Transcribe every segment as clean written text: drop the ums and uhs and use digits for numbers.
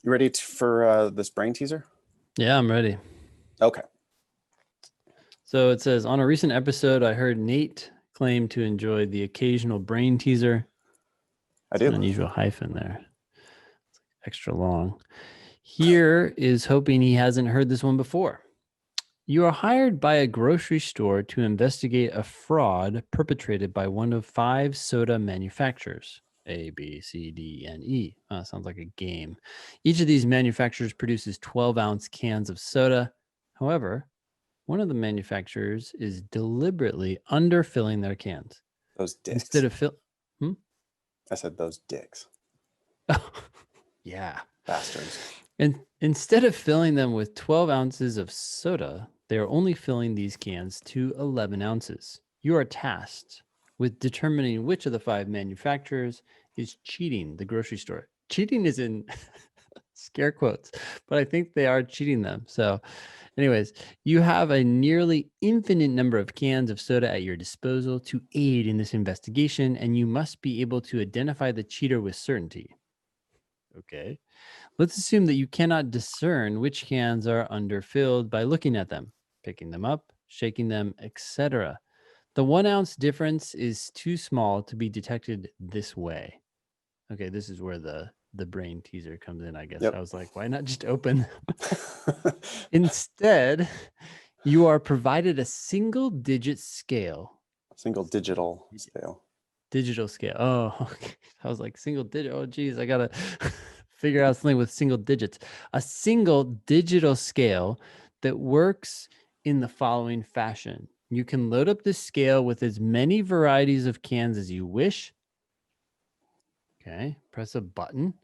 You ready for this brain teaser? Yeah, I'm ready. Okay. So it says, on a recent episode, I heard Nate claim to enjoy the occasional brain teaser. I It's an do. unusual hyphen there. It's extra long. Here is hoping he hasn't heard this one before. You are hired by a grocery store to investigate a fraud perpetrated by one of 5 soda manufacturers. A, B, C, D, and E. Sounds like a game. Each of these manufacturers produces 12-ounce cans of soda. However, one of the manufacturers is deliberately underfilling their cans. Those Instead dicks. of I said those dicks. Yeah. Bastards. And instead of filling them with 12 ounces of soda, they are only filling these cans to 11 ounces. You are tasked with determining which of the 5 manufacturers is cheating the grocery store. Cheating is in scare quotes, but I think they are cheating them. So, anyways, you have a nearly infinite number of cans of soda at your disposal to aid in this investigation, and you must be able to identify the cheater with certainty. Okay. Let's assume that you cannot discern which cans are underfilled by looking at them, picking them up, shaking them, etc. The 1 ounce difference is too small to be detected this way. Okay, this is where the brain teaser comes in, I guess. Yep. I was like, why not just open? Instead, you are provided a single digit scale. Single digital scale. Digital scale. Oh, okay. I was like, single digit. Oh, geez, I got to figure out something with single digits. A single digital scale that works in the following fashion. You can load up this scale with as many varieties of cans as you wish. Okay, press a button,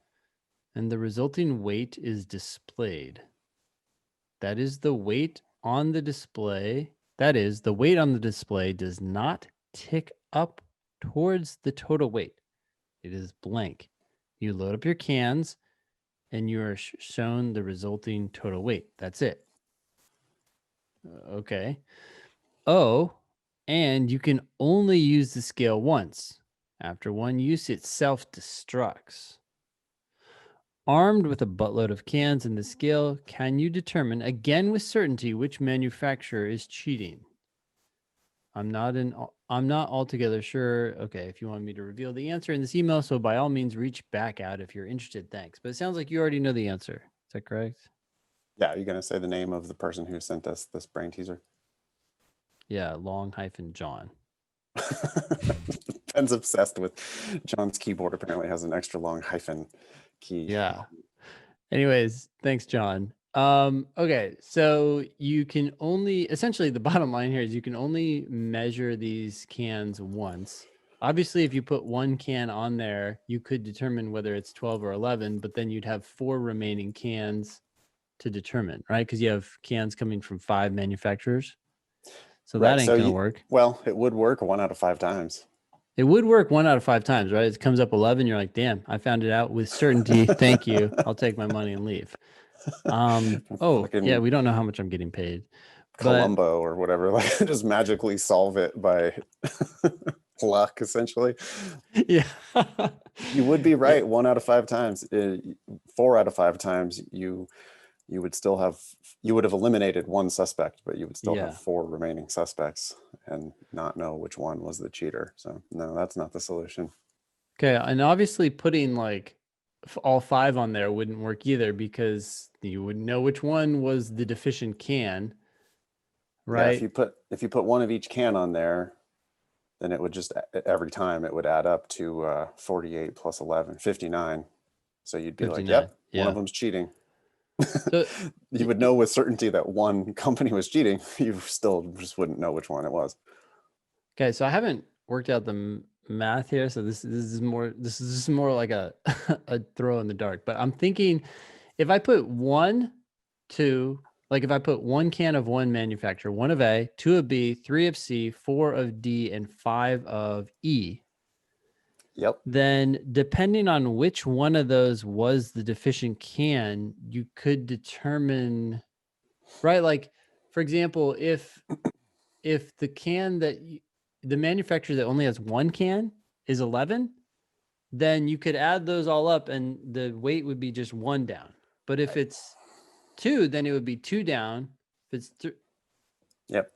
and the resulting weight is displayed. That is the weight on the display. That is, the weight on the display does not tick up towards the total weight. It is blank. You load up your cans, and you are shown the resulting total weight. That's it. Okay. Oh, and you can only use the scale once. After one use, it self-destructs. Armed with a buttload of cans and the scale, can you determine, again with certainty, which manufacturer is cheating? I'm not altogether sure. Okay, if you want me to reveal the answer in this email, so by all means reach back out if you're interested. Thanks. But it sounds like you already know the answer. Is that correct? Yeah, you're going to say the name of the person who sent us this brain teaser? Yeah, long-John. Ben's obsessed with John's keyboard. Apparently has an extra long hyphen key. Yeah. Anyways, thanks, John. Okay, so you can only, essentially the bottom line here is you can only measure these cans once. Obviously, if you put one can on there, you could determine whether it's 12 or 11, but then you'd have 4 remaining cans to determine, right? Because you have cans coming from 5 manufacturers. So Right. that ain't So gonna work. well, it would work 1 out of 5 times. It would work 1 out of 5 times, right? It comes up 11. You're like, damn, I found it out with certainty. Thank you. I'll take my money and leave. Oh, yeah, we don't know how much I'm getting paid. But Columbo or whatever, like just magically solve it by luck, essentially. yeah. You would be right 1 out of 5 times. 4 out of 5 times, you would have eliminated 1 suspect, but you would still have 4 remaining suspects and not know which one was the cheater. So no, that's not the solution. Okay, and obviously putting like all 5 on there wouldn't work either because you wouldn't know which one was the deficient can, right? Yeah, if you put 1 of each can on there, then it would just every time it would add up to 48 plus 11, 59. So you'd be 59, like, yep, yeah. one of them's cheating. So you would know with certainty that one company was cheating. You still just wouldn't know which one it was. Okay, so I haven't worked out the math here, so this is more like a a throw in the dark. But I'm thinking if I put 1, 2, like if I put 1 can of one manufacturer, 1 of A, 2 of B, 3 of C, 4 of D, and 5 of E. Yep. Then depending on which one of those was the deficient can, you could determine, right? Like, for example, if the can that the manufacturer that only has 1 can is 11, then you could add those all up and the weight would be just 1 down. But if it's 2, then it would be 2 down. If it's 3. Yep.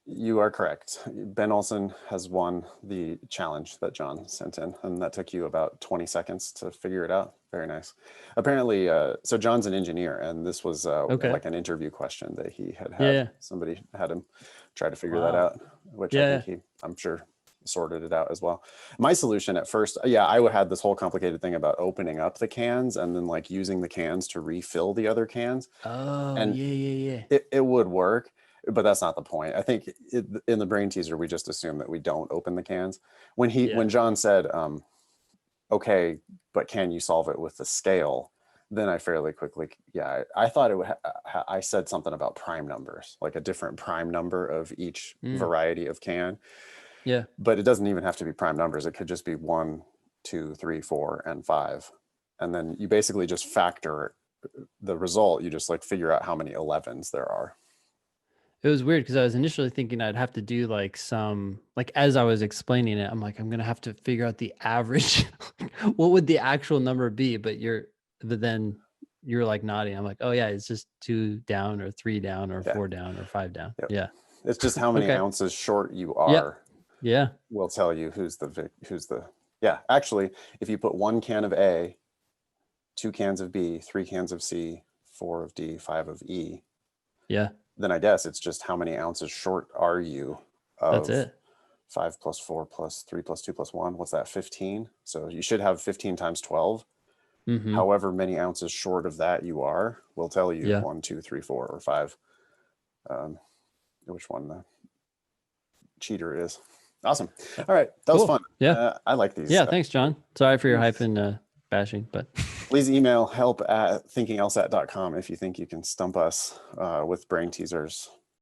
You are correct. Ben Olson has won the challenge that John sent in, and that took you about 20 seconds to figure it out. Very nice. Apparently, so John's an engineer, and this was like an interview question that he had. Yeah. Somebody had him try to figure that out, which I think I'm sure sorted it out as well. My solution at first, I would had this whole complicated thing about opening up the cans and then like using the cans to refill the other cans. Oh, and yeah. It would work, but that's not the point. I think in the brain teaser, we just assume that we don't open the cans. When John said, okay, but can you solve it with the scale? Then I fairly quickly, I thought it would, I said something about prime numbers, like a different prime number of each variety of can. Yeah. But it doesn't even have to be prime numbers. It could just be 1, 2, 3, 4, and 5. And then you basically just factor the result. You just like figure out how many 11s there are. It was weird because I was initially thinking I'd have to do like some, like as I was explaining it, I'm like, I'm going to have to figure out the average. What would the actual number be? But then you're like nodding. I'm like, oh yeah, it's just 2 down or 3 down or 4 down or 5 down. Yep. Yeah. It's just how many ounces short you are. Yeah. Will tell you who's the. Actually, if you put 1 can of A, 2 cans of B, 3 cans of C, 4 of D, 5 of E. Yeah. Then I guess it's just how many ounces short are you of. That's it. 5 plus 4 plus 3 plus 2 plus 1. What's that? 15. So you should have 15 times 12. Mm-hmm. However many ounces short of that you are will tell you 1, 2, 3, 4, or 5. Which one the cheater is. Awesome. All right. That was fun. Yeah. I like these. Yeah. Thanks, John. Sorry for your hype and bashing, but please email help@thinkinglsat.com if you think you can stump us with brain teasers.